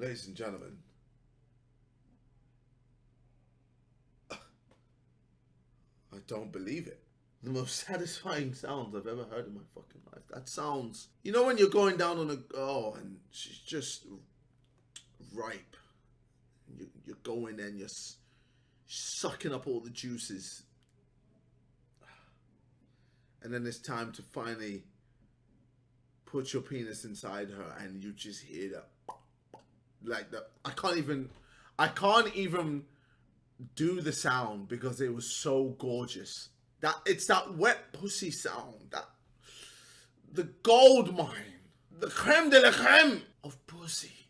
Ladies and gentlemen, I don't believe it. The most satisfying sounds I've ever heard in my fucking life. That sounds... You know when you're going down on a... Oh, and she's just ripe. You're going and you're sucking up all the juices. And then it's time to finally put your penis inside her and you just hear that. Like that. I can't even do the sound because it was so gorgeous. It's that wet pussy sound, the gold mine, the creme de la creme of pussy.